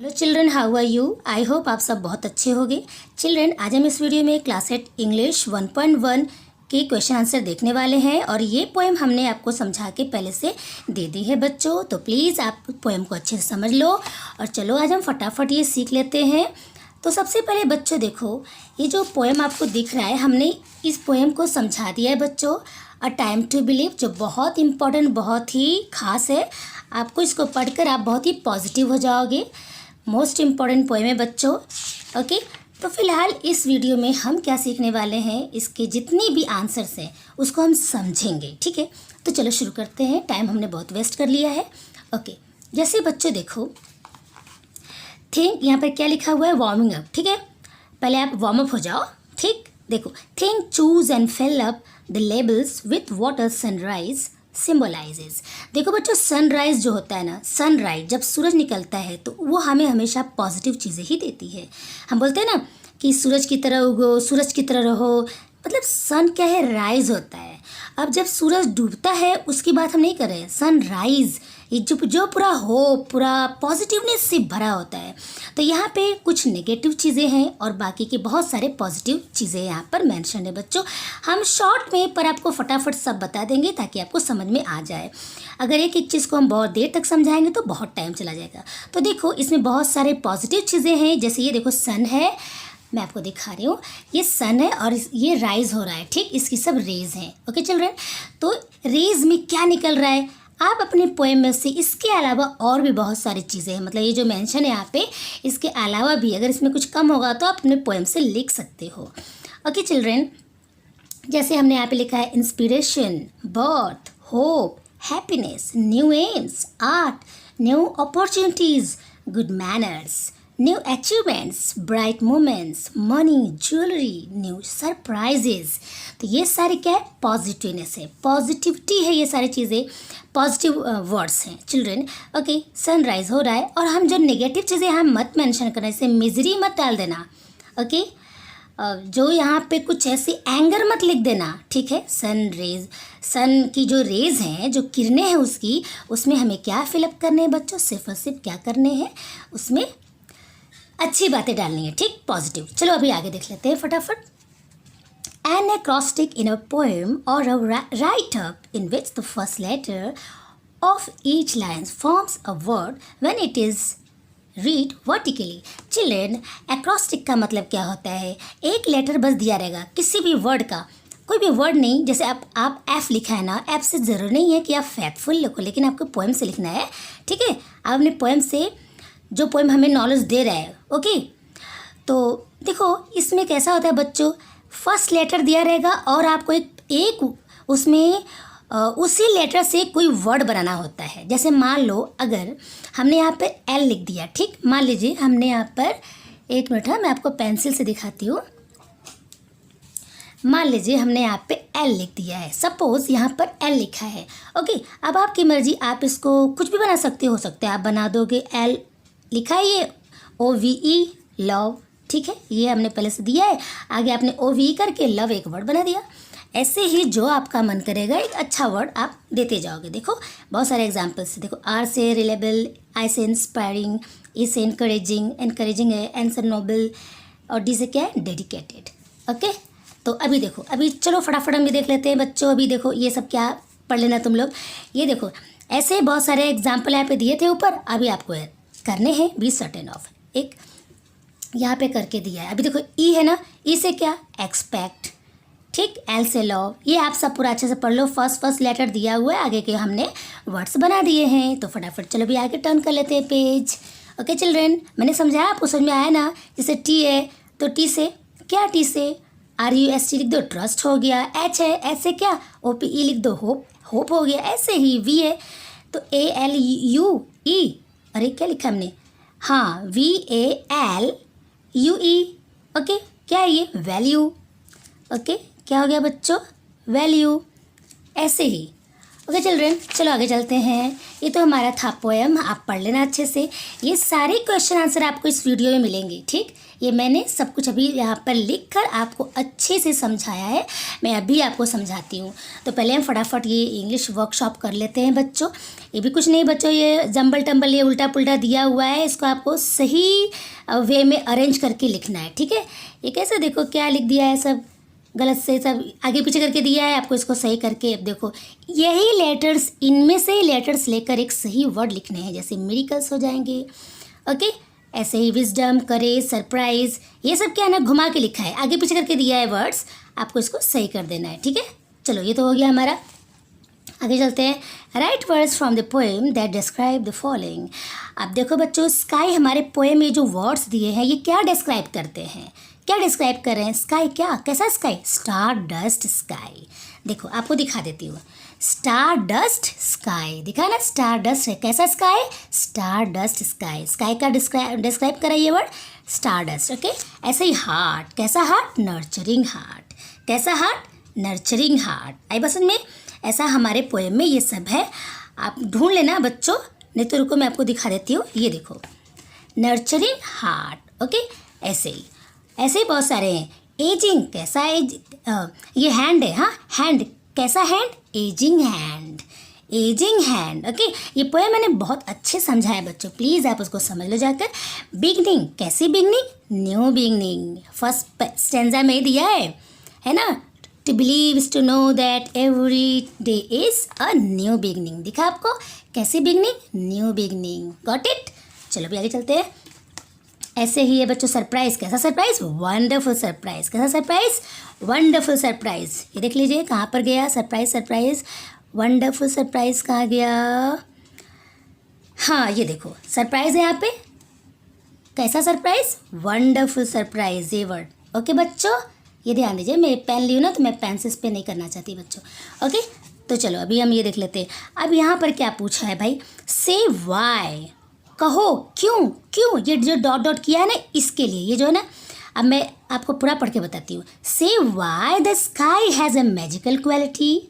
Hello children, how are you? I hope आप सब बहुत अच्छे होंगे। चिल्ड्रन, आज हम इस वीडियो में क्लास 8 इंग्लिश 1.1 के क्वेश्चन आंसर देखने वाले हैं और ये पोएम हमने आपको समझा के पहले से दे दी है बच्चों। तो प्लीज़ आप पोएम को अच्छे से समझ लो और चलो आज हम फटाफट ये सीख लेते हैं। तो सबसे पहले बच्चों देखो, ये जो पोएम आपको दिख रहा है, हमने इस पोएम को समझा दिया है बच्चों। अ टाइम टू बिलीव, जो बहुत इम्पोर्टेंट, बहुत ही खास है। आपको इसको पढ़कर आप बहुत ही पॉजिटिव हो जाओगे। मोस्ट इम्पॉर्टेंट पोएम है बच्चों। ओके, तो फिलहाल इस वीडियो में हम क्या सीखने वाले हैं, इसके जितनी भी आंसर्स हैं उसको हम समझेंगे। ठीक है, तो चलो शुरू करते हैं। टाइम हमने बहुत वेस्ट कर लिया है। ओके, जैसे बच्चों देखो, थिंक, यहाँ पर क्या लिखा हुआ है, वार्मिंग अप। ठीक है, पहले आप वार्म अप हो जाओ। ठीक, देखो, think, choose and fill up the labels with water sunrise symbolises. देखो बच्चों, सनराइज जो होता है ना, सनराइज जब सूरज निकलता है तो वो हमें हमेशा पॉजिटिव चीज़ें ही देती है। हम बोलते हैं ना कि सूरज की तरह उगो, सूरज की तरह रहो, मतलब सन क्या है, राइज होता है। अब जब सूरज डूबता है उसकी बात हम नहीं कर रहे हैं, सनराइज, ये जो पूरा होप, पूरा पॉजिटिवनेस से भरा होता है। तो यहाँ पे कुछ नेगेटिव चीज़ें हैं और बाकी के बहुत सारे पॉजिटिव चीज़ें यहाँ पर मेंशन है बच्चों। हम शॉर्ट में पर आपको फटाफट सब बता देंगे ताकि आपको समझ में आ जाए। अगर एक एक चीज़ को हम बहुत देर तक समझाएंगे तो बहुत टाइम चला जाएगा। तो देखो, इसमें बहुत सारे पॉजिटिव चीज़ें हैं। जैसे ये देखो, सन है, मैं आपको दिखा रही हूँ, ये सन है और ये राइज हो रहा है। ठीक, इसकी सब रेज हैं। ओके चिल्ड्रन, तो रेज में क्या निकल रहा है, आप अपने पोएम में से इसके अलावा और भी बहुत सारी चीज़ें हैं, मतलब ये जो मेंशन है यहाँ पे, इसके अलावा भी अगर इसमें कुछ कम होगा तो आप अपने पोएम से लिख सकते हो। ओके चिल्ड्रन, जैसे हमने यहाँ पे लिखा है, inspiration, birth, hope, happiness, new AIIMS, art, new opportunities, good manners, new achievements, bright moments, money, jewellery, new surprises. तो ये सारी क्या है, पॉजिटिवनेस है, पॉजिटिविटी है, ये सारी चीज़ें पॉजिटिव वर्ड्स हैं चिल्ड्रन। ओके, सनराइज हो रहा है और हम जो नेगेटिव चीज़ें यहाँ मत मेंशन करना, जैसे मिजरी मत डाल देना। ओके, जो यहाँ पे कुछ ऐसी एंगर मत लिख देना। ठीक है, सन रेज, सन की जो रेज हैं, जो किरणें हैं उसकी, उसमें हमें क्या फिलअप करने हैं बच्चों, सिर्फ और सिर्फ क्या करने हैं, उसमें अच्छी बातें डालनी है। ठीक, पॉजिटिव। चलो अभी आगे देख लेते हैं फटाफट। An acrostic in a poem or a write-up in which the first letter of each line forms a word when it is read vertically. Children, acrostic का मतलब क्या होता है, एक लेटर बस दिया रहेगा किसी भी वर्ड का, कोई भी वर्ड नहीं। जैसे आप एफ लिखा है ना, एफ से ज़रूर नहीं है कि आप फैथफुल लिखो, लेकिन आपको पोएम से लिखना है। ठीक है, आप अपने पोएम से, जो पोएम हमें नॉलेज दे रहा है। ओके, तो देखो इसमें कैसा होता है बच्चों, फर्स्ट लेटर दिया रहेगा और आपको एक उसमें उसी लेटर से कोई वर्ड बनाना होता है। जैसे मान लो अगर हमने यहाँ पर एल लिख दिया, ठीक, मान लीजिए हमने यहाँ पर, एक मिनट है, मैं आपको पेंसिल से दिखाती हूँ। मान लीजिए हमने यहाँ पे एल लिख दिया है, सपोज यहाँ पर एल लिखा है। ओके, अब आपकी मर्जी, आप इसको कुछ भी बना सकते हो सकते हैं, आप बना दोगे, एल लिखा है ये OVE, लव। ठीक है, ये हमने पहले से दिया है, आगे आपने OVE करके लव एक वर्ड बना दिया। ऐसे ही जो आपका मन करेगा एक अच्छा वर्ड आप देते जाओगे। देखो बहुत सारे एग्जाम्पल्स, देखो आर से रिलेबल, आई से इंस्पायरिंग, ई से इनकरेजिंग, एनकरेजिंग है, एन से नोबल और डी से क्या है, डेडिकेटेड। ओके, तो अभी देखो, अभी चलो फटाफट हम भी देख लेते हैं बच्चों। अभी देखो ये सब क्या पढ़ लेना तुम लोग। ये देखो ऐसे बहुत सारे एग्जाम्पल यहाँ पे दिए थे ऊपर, अभी आपको करने हैं, बी सर्टेन ऑफ, एक यहाँ पे करके दिया है। अभी देखो ई है ना, ई से क्या, एक्सपेक्ट। ठीक, एल से लव, ये आप सब पूरा अच्छे से पढ़ लो। फर्स्ट लेटर दिया हुआ है, आगे के हमने वर्ड्स बना दिए हैं। तो फटाफट चलो भी आगे टर्न कर लेते हैं पेज। ओके चिल्ड्रन, मैंने समझाया, आपको समझ में आया ना। जैसे टी है तो टी से क्या, टी से RUST लिख दो, ट्रस्ट हो गया। एच है, एच से क्या, OPE लिख दो, होप, होप हो गया। ऐसे ही वी है तो ALUE, अरे क्या लिखा हमने, हाँ, VALUE। ओके, क्या है ये, वैल्यू। ओके, क्या हो गया बच्चों, वैल्यू। ऐसे ही ओके चिल्ड्रेन, चलो आगे चलते हैं। ये तो हमारा था पोएम, आप पढ़ लेना अच्छे से। ये सारे क्वेश्चन आंसर आपको इस वीडियो में मिलेंगे, ठीक। ये मैंने सब कुछ अभी यहाँ पर लिख कर आपको अच्छे से समझाया है। मैं अभी आपको समझाती हूँ। तो पहले हम फटाफट ये इंग्लिश वर्कशॉप कर लेते हैं बच्चों। ये भी कुछ नहीं बच्चों, ये जंबल टम्बल ये उल्टा पुल्टा दिया हुआ है, इसको आपको सही वे में अरेंज करके लिखना है, ठीक है। ये कैसे, देखो क्या लिख दिया है, सब गलत से सब आगे पीछे करके दिया है, आपको इसको सही करके अब देखो यही लेटर्स, इनमें से लेटर्स लेकर एक सही वर्ड लिखने हैं, जैसे मिरेकल्स हो जाएंगे। ओके, ऐसे ही विजडम, करेज, सरप्राइज, ये सब क्या है ना घुमा के लिखा है, आगे पीछे करके दिया है वर्ड्स, आपको इसको सही कर देना है, ठीक है। चलो ये तो हो गया हमारा। आगे चलते हैं। Right words from the poem that describe the following. अब देखो बच्चों, स्काई हमारे पोएम में जो वर्ड्स दिए हैं ये क्या डिस्क्राइब करते हैं, क्या डिस्क्राइब कर रहे हैं। स्काई क्या, कैसा स्काई, स्टार डस्ट स्काई। देखो आपको दिखा देती हूँ, स्टार डस्ट स्काई दिखा ना, स्टार डस्ट है, कैसा sky, star dust sky. Sky का डिस्क्राइब करा ये वर्ड स्टार डस्ट। ओके, ऐसे ही हार्ट, कैसा हार्ट, नर्चरिंग हार्ट, कैसा हार्ट, नर्चरिंग हार्ट। आई बस में, ऐसा हमारे पोएम में ये सब है, आप ढूंढ लेना बच्चों, नहीं तो रुको मैं आपको दिखा देती हूँ। ये देखो नर्चरिंग हार्ट। ओके, ऐसे ही बहुत सारे हैं। एजिंग, कैसा एज, ये हैंड है, हाँ हैंड, कैसा hand, ageing hand, ageing hand. Okay, ये पोएम मैंने बहुत अच्छे समझाया बच्चों, प्लीज़ आप उसको समझ लो जाकर। बिगनिंग, कैसी beginning, new beginning, first stanza में दिया है ना। To believe is to know that every day is a new beginning, दिखा आपको, कैसी beginning, new beginning. Got it. चलो भी आगे चलते हैं। ऐसे ही है बच्चों सरप्राइज, कैसा सरप्राइज, वंडरफुल सरप्राइज, कैसा सरप्राइज, वंडरफुल सरप्राइज। ये देख लीजिए कहाँ पर गया सरप्राइज, सरप्राइज, वंडरफुल सरप्राइज कहाँ गया। हाँ ये देखो सरप्राइज है यहाँ पे, कैसा सरप्राइज, वंडरफुल सरप्राइज, ये वर्ड। ओके बच्चों, ये ध्यान दीजिए, मैं पेन ली हूँ ना तो मैं पेन से इस पर नहीं करना चाहती बच्चों। ओके, तो चलो अभी हम ये देख लेते हैं। अब यहाँ पर क्या पूछा है भाई, से वाई, कहो क्यों, क्यों, ये जो डॉट डॉट किया है ना इसके लिए, ये जो है ना, अब मैं आपको पूरा पढ़ के बताती हूँ। से why the sky has a magical quality,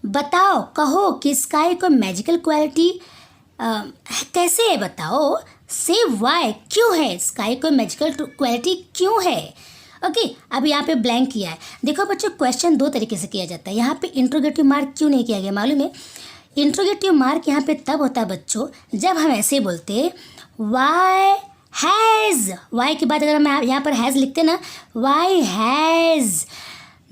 बताओ, कहो कि स्काई को मैजिकल क्वालिटी कैसे है बताओ। से वाई, क्यों है, स्काई को मैजिकल क्वालिटी क्यों है। ओके, अब यहाँ पे ब्लैंक किया है। देखो बच्चों, क्वेश्चन दो तरीके से किया जाता है। यहाँ पे इंट्रोगेटिव मार्क क्यों नहीं किया गया मालूम है, इंट्रोगेटिव मार्क यहाँ पे तब होता है बच्चों जब हम ऐसे बोलते वाई हैज़, वाई के बाद अगर हम यहाँ पर हैज़ लिखते ना, why has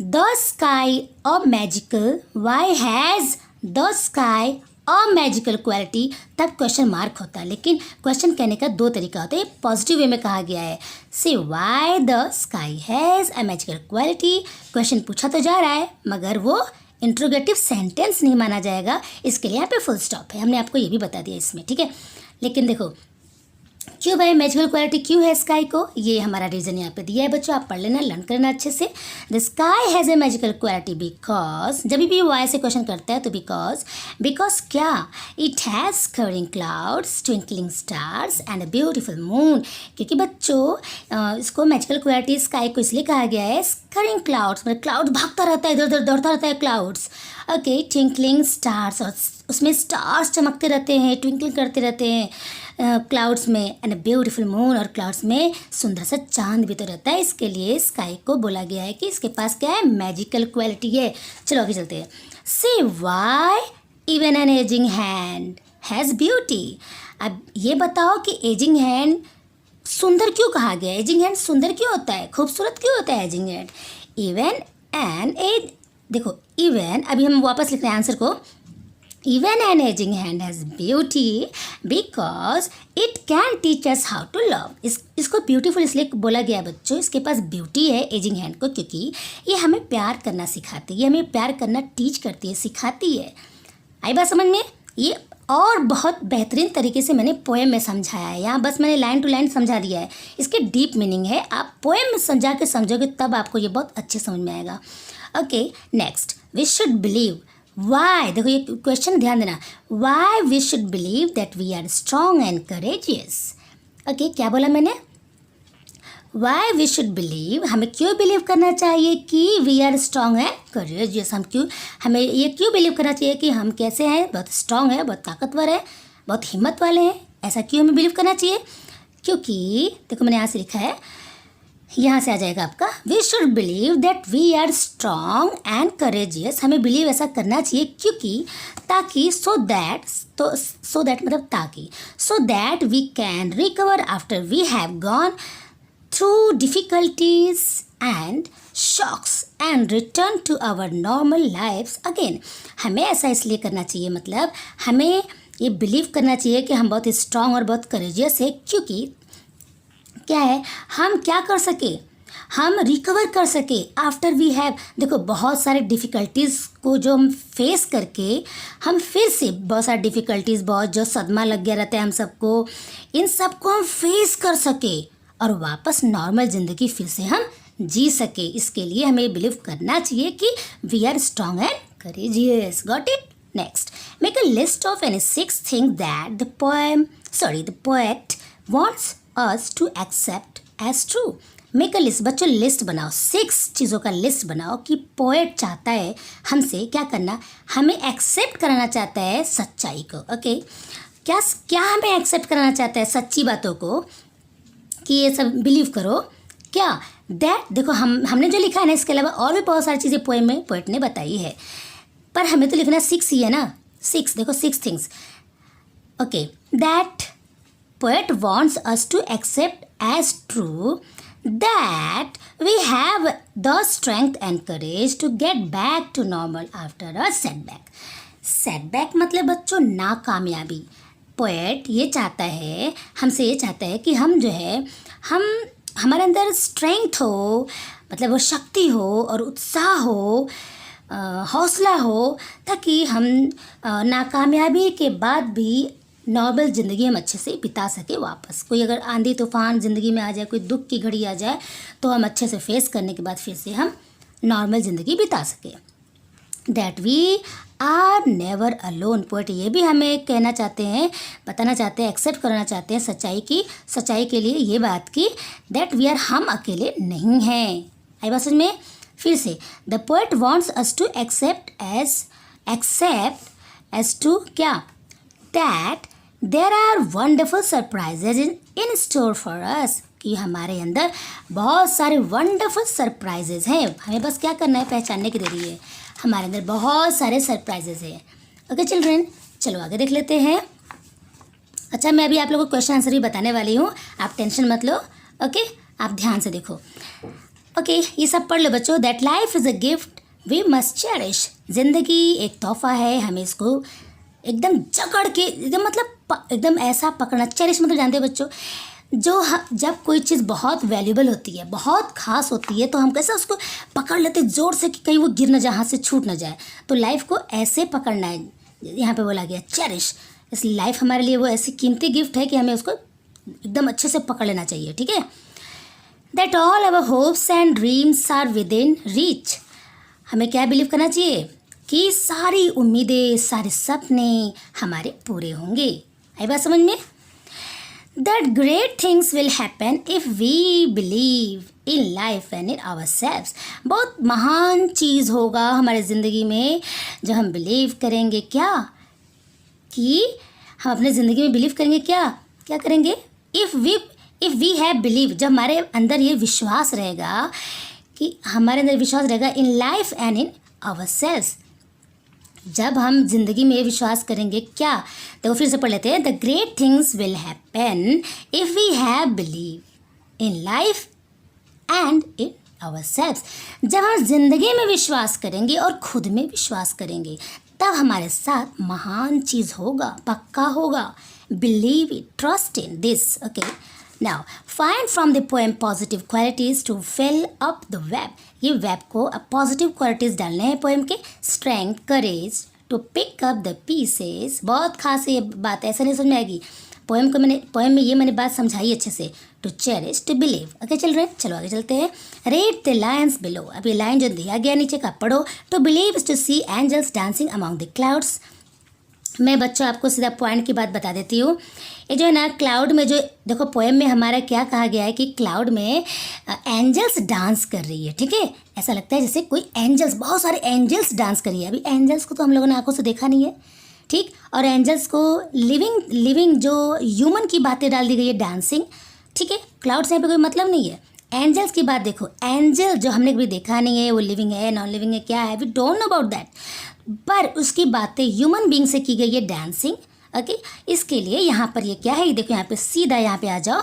the sky a magical, why has the sky a magical quality, तब क्वेश्चन मार्क होता है। लेकिन क्वेश्चन कहने का दो तरीका होता है, पॉजिटिव वे में कहा गया है, से why the sky has a magical quality, question पूछा तो जा रहा है मगर वो इंट्रोगेटिव सेंटेंस नहीं माना जाएगा, इसके लिए यहाँ पे फुल स्टॉप है, हमने आपको ये भी बता दिया इसमें, ठीक है। लेकिन देखो क्यों भाई मैजिकल क्वालिटी क्यों है स्काई को, ये हमारा रीज़न यहाँ पे दिया है बच्चों, आप पढ़ लेना, लर्न करना अच्छे से। The sky has a magical quality because, जब भी वाई से क्वेश्चन करता है तो बिकॉज क्या, it has covering clouds, twinkling stars and a beautiful moon. क्योंकि बच्चों इसको मैजिकल क्वालिटी स्काई को इसलिए कहा गया है, कवरिंग क्लाउड्स मतलब क्लाउड भागता रहता है, इधर उधर दौड़ता रहता है क्लाउड्स। ओके, ट्विंकलिंग स्टार्स, और उसमें स्टार्स चमकते रहते हैं, ट्विंकलिंग करते रहते हैं क्लाउड्स में, एंड ब्यूटीफुल मून, और क्लाउड्स में सुंदर सा चांद भी तो रहता है, इसके लिए स्काई को बोला गया है कि इसके पास क्या है, मैजिकल क्वालिटी है। चलो आगे चलते हैं। Say why even an ageing hand has beauty, अब ये बताओ कि एजिंग हैंड सुंदर क्यों कहा गया, एजिंग हैंड सुंदर क्यों होता है, खूबसूरत क्यों होता है ageing hand. Even an age, देखो इवन, अभी हम वापस लिखते हैं आंसर को, even an aging hand has beauty because it can teach us how to love। इसको ब्यूटीफुल इसलिए बोला गया बच्चों, इसके पास ब्यूटी है एजिंग हैंड को, क्योंकि ये हमें प्यार करना सिखाती है, ये हमें प्यार करना टीच करती है, सिखाती है। आई बात समझ में, ये और बहुत बेहतरीन तरीके से मैंने पोएम में समझाया है, यहाँ बस मैंने लाइन टू लाइन समझा दिया है, इसके डीप मीनिंग है, आप पोएम में समझा के समझोगे तब आपको ये बहुत अच्छे समझ में आएगा। Okay next, we should believe, why, देखो ये क्वेश्चन ध्यान देना, why we should believe that we are strong and courageous. Okay, क्या बोला मैंने, वाई वी शुड बिलीव, हमें क्यों बिलीव करना चाहिए कि वी आर स्ट्रॉन्ग है करेजियस, हमें ये क्यों बिलीव करना चाहिए कि हम कैसे हैं, बहुत स्ट्रॉन्ग है, बहुत ताकतवर है, बहुत हिम्मत वाले हैं, ऐसा क्यों हमें बिलीव करना चाहिए? क्योंकि देखो मैंने यहाँ से लिखा है, यहाँ से आ जाएगा आपका, we should believe that we are strong and courageous, हमें बिलीव ऐसा करना चाहिए क्योंकि, ताकि सो दैट मतलब ताकि, so that we can recover after we have gone through difficulties and shocks and return to our normal lifes again. हमें ऐसा इसलिए करना चाहिए, मतलब हमें ये बिलीव करना चाहिए कि हम बहुत स्ट्रॉन्ग और बहुत करेजियस है, क्योंकि क्या है, हम क्या कर सके, हम रिकवर कर सके आफ्टर वी हैव, देखो बहुत सारे डिफ़िकल्टीज़ को जो हम फेस करके हम फिर से बहुत सारी डिफ़िकल्टीज़, बहुत जो सदमा लग गया रहता है हम सबको, इन सब को हम फेस कर सके और वापस नॉर्मल ज़िंदगी फिर से हम जी सके। इसके लिए हमें बिलीव करना चाहिए कि we are strong and courageous. Got it? Next, make a list of any 6 things that the poet wants us to accept as true. Make a list, बच्चों लिस्ट बनाओ, 6 चीज़ों का लिस्ट बनाओ कि पोएट चाहता है हमसे क्या करना, हमें एक्सेप्ट कराना चाहता है सच्चाई को। ओके, क्या हमें एक्सेप्ट कराना चाहता है, सच्ची बातों को, कि ये सब बिलीव करो। क्या? दैट, देखो हमने जो लिखा है ना, इसके अलावा और भी बहुत सारी चीज़ें पोएम में पोएट ने बताई है, पर हमें तो लिखना 6 ही है ना, 6, देखो 6 things. Okay, that poet wants us to accept as true that we have the strength and courage to get back to normal after a setback. Setback मतलब बच्चों नाकामयाबी। पोएट ये चाहता है, हमसे ये चाहता है कि हम जो है, हमारे अंदर स्ट्रेंथ हो, मतलब वो शक्ति हो और उत्साह हो, हौसला हो, ताकि हम नाकामयाबी के बाद भी नॉर्मल ज़िंदगी हम अच्छे से बिता सके। वापस कोई अगर आंधी तूफान ज़िंदगी में आ जाए, कोई दुख की घड़ी आ जाए, तो हम अच्छे से फेस करने के बाद फिर से हम नॉर्मल ज़िंदगी बिता सके। That we are never alone. Poet ये भी हमें कहना चाहते हैं, बताना चाहते हैं, एक्सेप्ट करना चाहते हैं सच्चाई के लिए ये बात की, दैट वी आर, हम अकेले नहीं हैं। आई बात समझ में? फिर से, the poet wants us to accept as to क्या, that there are wonderful surprises in store for us, कि हमारे अंदर बहुत सारे वंडरफुल सरप्राइजेज हैं, हमें बस क्या करना है, पहचानने की देरी है। हमारे अंदर बहुत सारे सरप्राइजेज हैं। ओके चिल्ड्रेन, चलो आगे देख लेते हैं। अच्छा, मैं अभी आप लोगों को क्वेश्चन आंसर ही बताने वाली हूँ, आप टेंशन मत लो। ओके, आप ध्यान से देखो। ओके, ये सब पढ़ लो बच्चों। That life is a gift we must cherish. ज़िंदगी एक तोहफा है, हमें इसको एकदम जकड़ के, एकदम मतलब एकदम ऐसा पकड़ना। चेरिश मतलब जानते हो बच्चों, जब कोई चीज़ बहुत वैल्यूबल होती है, बहुत खास होती है, तो हम कैसे उसको पकड़ लेते हैं ज़ोर से कि कहीं वो गिर न जाए, हाथ से छूट न जाए। तो लाइफ को ऐसे पकड़ना है, यहाँ पे बोला गया चेरिश। इसलिए लाइफ हमारे लिए वो ऐसी कीमती गिफ्ट है कि हमें उसको एकदम अच्छे से पकड़ लेना चाहिए। ठीक है? That all our hopes and dreams are within reach. हमें क्या बिलीव करना चाहिए कि सारी उम्मीदें, सारे सपने हमारे पूरे होंगे। आई बात समझ में? That great things will happen if we believe in life and in ourselves. बहुत महान चीज़ होगा हमारे ज़िंदगी में जब हम बिलीव करेंगे, क्या कि हम अपने ज़िंदगी में बिलीव करेंगे, क्या करेंगे, इफ़ वी हैव बिलीव, जब हमारे अंदर ये विश्वास रहेगा, कि हमारे अंदर विश्वास रहेगा इन लाइफ एंड इन आवरसेल्व्स। जब हम जिंदगी में विश्वास करेंगे, क्या, तो फिर से पढ़ लेते हैं। The great things will happen if we have believe in life and in ourselves. जब हम जिंदगी में विश्वास करेंगे और खुद में विश्वास करेंगे, तब हमारे साथ महान चीज़ होगा, पक्का होगा। Believe it, trust in this. Okay, now find from the poem positive qualities to fill up the web. ये वेब को अब पॉजिटिव क्वालिटीज़ डालने हैं पोएम के। Strength, courage to pick up the pieces. बहुत खास ये बात, ऐसा नहीं समझ में आएगी। पोएम में ये मैंने बात समझाई अच्छे से। To cherish, to believe. Okay चल रहे, चलो आगे चलते हैं। Read the lines below. अब ये लाइन जो दिया गया नीचे का पढ़ो। To believe is to see angels dancing among the clouds. मैं बच्चों आपको सीधा पॉइंट की बात बता देती हूँ। ये जो है ना क्लाउड में जो देखो पोएम में हमारा क्या कहा गया है कि क्लाउड में एंजल्स डांस कर रही है, ठीक है। ऐसा लगता है जैसे कोई एंजल्स, बहुत सारे एंजल्स डांस कर रही है। अभी एंजल्स को तो हम लोगों ने आंखों से देखा नहीं है, ठीक। और एंजल्स को लिविंग जो ह्यूमन की बातें डाल दी गई है, डांसिंग, ठीक है। क्लाउड से यहाँ पे कोई मतलब नहीं है। एंजल्स की बात देखो, एंजल जो हमने कभी देखा नहीं है, वो लिविंग है नॉन लिविंग है क्या है, we don't know about that, पर उसकी बातें ह्यूमन बींग से की गई है, डांसिंग, ओके। इसके लिए यहाँ पर ये क्या है, ये देखो यहाँ पे सीधा यहाँ पे आ जाओ,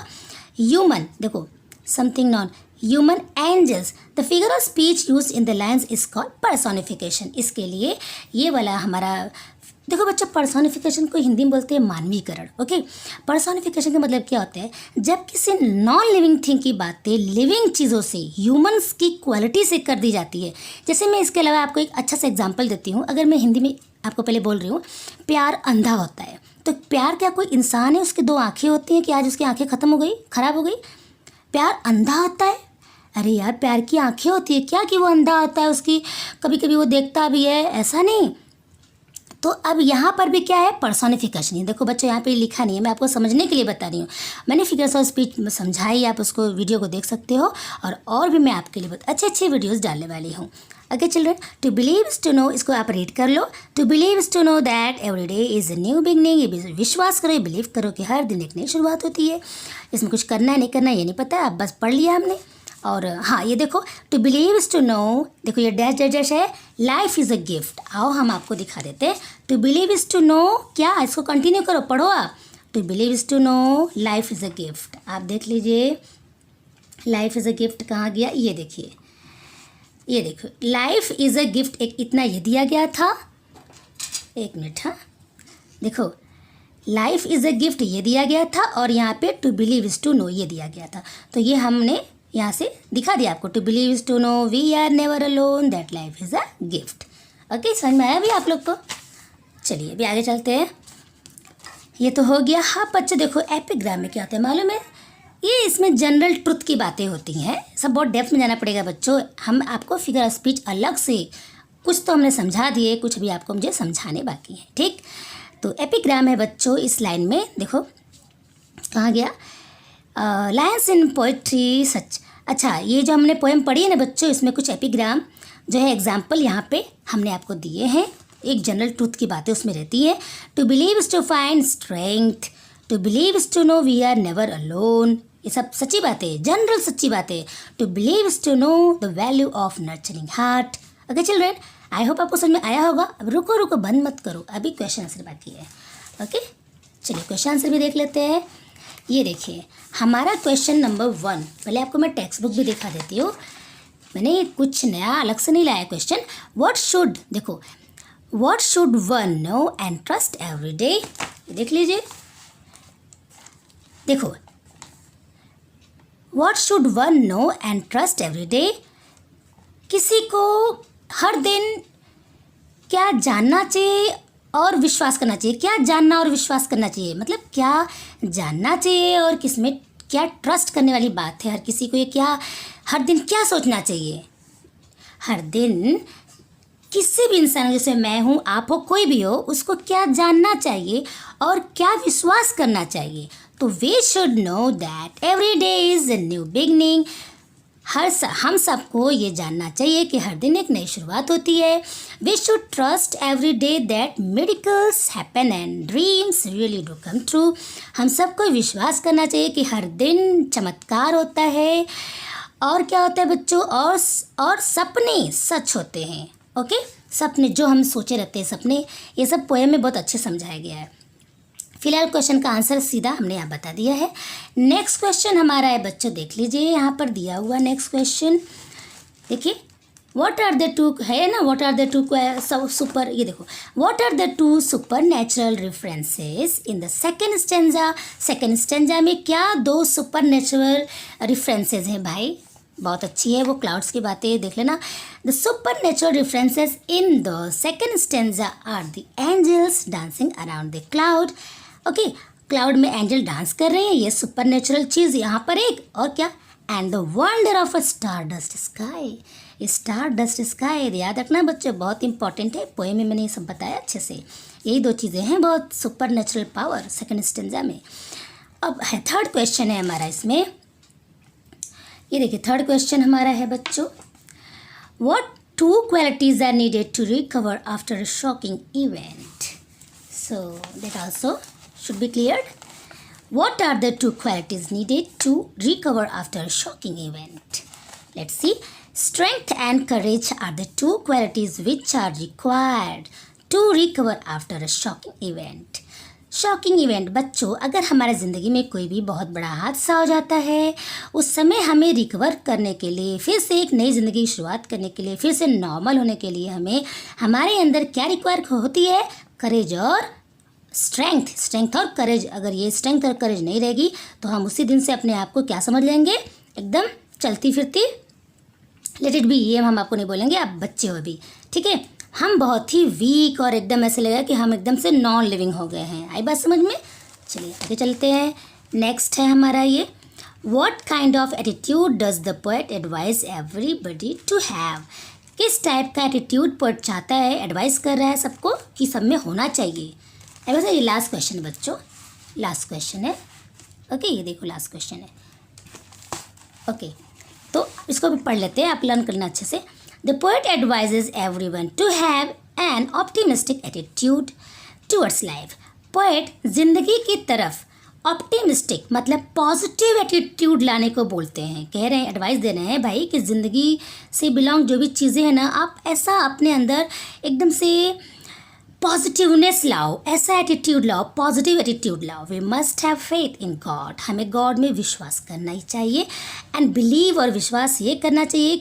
ह्यूमन, देखो something non human angels, the figure of speech use in the lines is called personification. इसके लिए ये वाला हमारा देखो बच्चों, पर्सोनिफिकेशन को हिंदी में बोलते हैं मानवीकरण, ओके। पर्सोनिफिकेशन का मतलब क्या होता है, जब किसी नॉन लिविंग थिंग की बातें लिविंग चीज़ों से, ह्यूमंस की क्वालिटी से कर दी जाती है। जैसे मैं इसके अलावा आपको एक अच्छा सा एग्जांपल देती हूँ। अगर मैं हिंदी में आपको पहले बोल रही हूँ, प्यार अंधा होता है, तो प्यार क्या कोई इंसान है, उसकी 2 आँखें होती हैं कि आज उसकी आँखें ख़त्म हो गई, ख़राब हो गई? प्यार अंधा होता है? अरे यार, प्यार की आँखें होती है क्या कि वो अंधा होता है, उसकी कभी कभी वो देखता भी है, ऐसा नहीं। तो अब यहाँ पर भी क्या है, पर्सोनिफिकेशन। देखो बच्चों, यहाँ पे लिखा नहीं है, मैं आपको समझने के लिए बता रही हूँ। मैंने फिगर्स ऑफ स्पीच समझाई, आप उसको वीडियो को देख सकते हो, और भी मैं आपके लिए बहुत अच्छे अच्छे वीडियोस डालने वाली हूँ। Okay children, to believe is to know, इसको आप रीड कर लो। To believe is to know that every day is a new beginning. ये विश्वास करो, ये बिलीव करो कि हर दिन एक नई शुरुआत होती है। इसमें कुछ करना है नहीं करना ये नहीं पता, अब बस पढ़ लिया हमने। और हाँ, ये देखो, to believe is to know, देखो ये डैश डैश डैश है, लाइफ इज़ अ गिफ्ट। आओ हम आपको दिखा देते हैं। To believe is to know, क्या इसको कंटिन्यू करो, पढ़ो आप। To believe is to know, life is a gift. आप देख लीजिए, लाइफ इज़ अ गिफ्ट कहाँ गया, ये देखिए, ये देखो, लाइफ इज़ अ गिफ्ट, एक इतना ये दिया गया था, एक मिनट, हाँ देखो, लाइफ इज़ अ गिफ्ट ये दिया गया था, और यहाँ पे to believe is to know ये दिया गया था। तो ये हमने यहाँ से दिखा दिया आपको। To believe is to know we are never alone, that life is a gift. Okay, समझ में आया भी आप लोग को? चलिए अभी आगे चलते हैं। ये तो हो गया। हाँ बच्चे देखो, एपिग्राम में क्या होता है मालूम है, ये इसमें जनरल ट्रुथ की बातें होती हैं, सब बहुत डेप्थ में जाना पड़ेगा बच्चों। हम आपको फिगर ऑफ स्पीच अलग से कुछ तो हमने समझा दिए, कुछ भी आपको मुझे समझाने बाकी हैं, ठीक। तो एपिग्राम है बच्चों, इस लाइन में देखो कहाँ गया, लाइन्स इन पोइट्री सच। अच्छा, ये जो हमने पोएम पढ़ी है ना बच्चों, इसमें कुछ एपिग्राम जो है एग्जाम्पल यहाँ पे हमने आपको दिए हैं। एक जनरल ट्रूथ की बातें उसमें रहती हैं। To believe is to find strength, to believe is to know we are never alone, ये सब सच्ची बातें, जनरल सच्ची बातें। To believe is to know the value of nurturing heart. Okay children, I hope आपको समझ में आया होगा। अब रुको रुको, बंद मत करो, अभी क्वेश्चन आंसर बाकी है। ओके चलिए क्वेश्चन आंसर भी देख लेते हैं। ये देखिए हमारा क्वेश्चन नंबर 1, पहले आपको मैं टेक्स्ट बुक भी दिखा देती हूँ, मैंने कुछ नया अलग से नहीं लाया क्वेश्चन। व्हाट शुड, देखो, what should one know and trust every day, देख लीजिए, देखो, what should one know and trust every day, किसी को हर दिन क्या जानना चाहिए और विश्वास करना चाहिए। क्या जानना और विश्वास करना चाहिए, मतलब क्या जानना चाहिए और किसमें क्या ट्रस्ट करने वाली बात है। हर किसी को ये क्या हर दिन क्या सोचना चाहिए, हर दिन किसी भी इंसान, जैसे मैं हूँ, आप हो, कोई भी हो, उसको क्या जानना चाहिए और क्या विश्वास करना चाहिए। तो we should know that every day is a new beginning. हम सबको ये जानना चाहिए कि हर दिन एक नई शुरुआत होती है। We should trust every day that miracles happen and dreams really do come true. हम सबको विश्वास करना चाहिए कि हर दिन चमत्कार होता है, और क्या होता है बच्चों, और सपने सच होते हैं। ओके, सपने जो हम सोचे रहते हैं, सपने, ये सब पोएम में बहुत अच्छे समझाया गया है। फिलहाल क्वेश्चन का आंसर सीधा हमने यहाँ बता दिया है। नेक्स्ट क्वेश्चन हमारा है बच्चों, देख लीजिए यहाँ पर दिया हुआ नेक्स्ट क्वेश्चन, देखिए, व्हाट आर द टू, है ना, what are the two super, ये देखो, what are the two supernatural references in the second stanza. Second stanza में क्या 2 सुपर नेचुरल रेफरेंसेज हैं भाई, बहुत अच्छी है वो, क्लाउड्स की बातें देख लेना। The supernatural references in the second stanza are the angels dancing around the cloud. Okay, cloud में एंजल डांस कर रहे हैं, ये सुपर नेचुरल चीज़ यहाँ पर एक, और क्या, and the wonder of a star dust sky. Star dust sky याद रखना बच्चों, बहुत इंपॉर्टेंट है, पोएम में मैंने ये सब बताया अच्छे से। यही दो चीज़ें हैं, बहुत super natural power second stanza में। अब है थर्ड क्वेश्चन है हमारा इसमें, ये देखिए थर्ड क्वेश्चन हमारा है बच्चों, what two qualities are needed to recover after a shocking event. So that also should be cleared. What are the two qualities needed to recover after a shocking event? Let's see. Strength and courage are the two qualities which are required to recover after a shocking event. Shocking event बच्चों, अगर हमारे ज़िंदगी में कोई भी बहुत बड़ा हादसा हो जाता है, उस समय हमें रिकवर करने के लिए, फिर से एक नई ज़िंदगी की शुरुआत करने के लिए, फिर से नॉर्मल होने के लिए हमें हमारे अंदर क्या रिक्वायर होती है? करेज और स्ट्रेंथ और करेज। अगर ये स्ट्रेंथ और करेज नहीं रहेगी तो हम उसी दिन से अपने आप को क्या समझ लेंगे? एकदम चलती फिरती लेट इट बी। ये हम आपको नहीं बोलेंगे, आप बच्चे हो अभी, ठीक है। हम बहुत ही वीक और एकदम ऐसे लगेगा कि हम एकदम से नॉन लिविंग हो गए हैं। आई बात समझ में? चलिए आगे चलते हैं। नेक्स्ट है हमारा ये, what kind of attitude does the poet advise everybody to have. किस टाइप का एटीट्यूड पोएट चाहता है, एडवाइस कर रहा है सबको कि सब में होना चाहिए। वैसे ये लास्ट क्वेश्चन है बच्चों, लास्ट क्वेश्चन है। ओके, ये देखो लास्ट क्वेश्चन है। ओके, तो इसको भी पढ़ लेते हैं, आप लर्न करना अच्छे से। The poet advises everyone to have an optimistic attitude towards life. Poet जिंदगी की तरफ ऑप्टिमिस्टिक मतलब पॉजिटिव एटीट्यूड लाने को बोलते हैं, कह रहे हैं, एडवाइस दे रहे हैं भाई कि ज़िंदगी से बिलोंग जो भी चीज़ें हैं ना, आप ऐसा अपने अंदर एकदम से पॉजिटिवनेस लाओ, ऐसा एटीट्यूड लाओ, पॉजिटिव एटीट्यूड लाओ। We must have faith in God. हमें गॉड में विश्वास करना ही चाहिए एंड बिलीव, और विश्वास ये करना चाहिए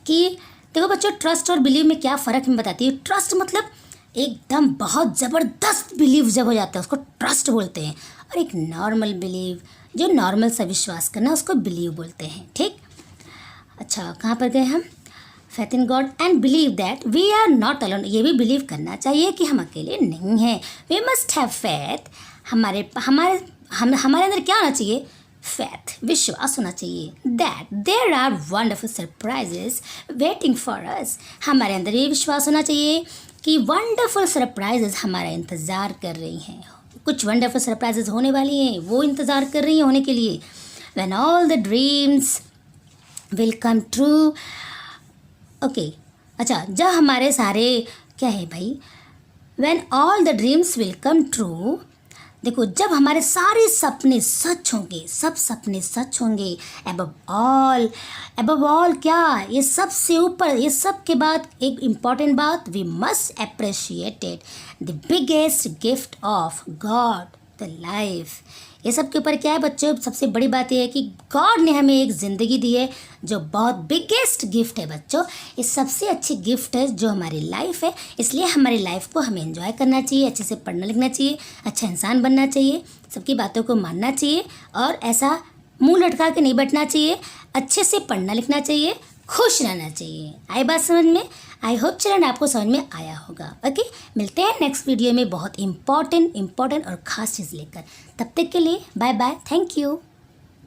कि देखो बच्चों, ट्रस्ट और बिलीव में क्या फ़र्क मैं बताती हूँ। ट्रस्ट मतलब एकदम बहुत ज़बरदस्त बिलीव जब हो जाता है उसको ट्रस्ट बोलते हैं, और एक नॉर्मल बिलीव, जो नॉर्मल सा विश्वास करना, उसको बिलीव बोलते हैं, ठीक। अच्छा, कहाँ पर गए हम? Faith in God and believe that we are not alone. ये भी बिलीव करना चाहिए कि हम अकेले नहीं हैं। We must have faith. हमारे अंदर क्या होना चाहिए? फेथ, विश्वास होना चाहिए। That there are wonderful surprises waiting for us. हमारे अंदर ये विश्वास होना चाहिए कि वंडरफुल सरप्राइजेस हमारा इंतज़ार कर रही हैं। कुछ वंडरफुल सरप्राइजेस होने वाली हैं, वो इंतज़ार कर रही हैं होने के लिए। When all the dreams will come true. Okay, अच्छा, जब हमारे सारे क्या है भाई, when all the dreams will come true. देखो, जब हमारे सारे सपने सच होंगे, सब सपने सच होंगे। एबव ऑल क्या, ये सब से ऊपर, ये सब के बाद एक इम्पॉर्टेंट बात, we must appreciated the biggest gift of God, the life. ये सब के ऊपर क्या है बच्चों? सबसे बड़ी बात यह है कि गॉड ने हमें एक ज़िंदगी दी है जो बहुत बिगेस्ट गिफ्ट है बच्चों। ये सबसे अच्छी गिफ्ट है जो हमारी लाइफ है, इसलिए हमारी लाइफ को हमें एंजॉय करना चाहिए, अच्छे से पढ़ना लिखना चाहिए, अच्छा इंसान बनना चाहिए, सबकी बातों को मानना चाहिए, और ऐसा मुंह लटका के नहीं बैठना चाहिए, अच्छे से पढ़ना लिखना चाहिए, खुश रहना चाहिए। आई बात समझ में? आई होप चिल्ड्रन आपको समझ में आया होगा। ओके, मिलते हैं नेक्स्ट वीडियो में बहुत इंपॉर्टेंट और ख़ास चीज़ लेकर। तब तक के लिए बाय बाय, थैंक यू।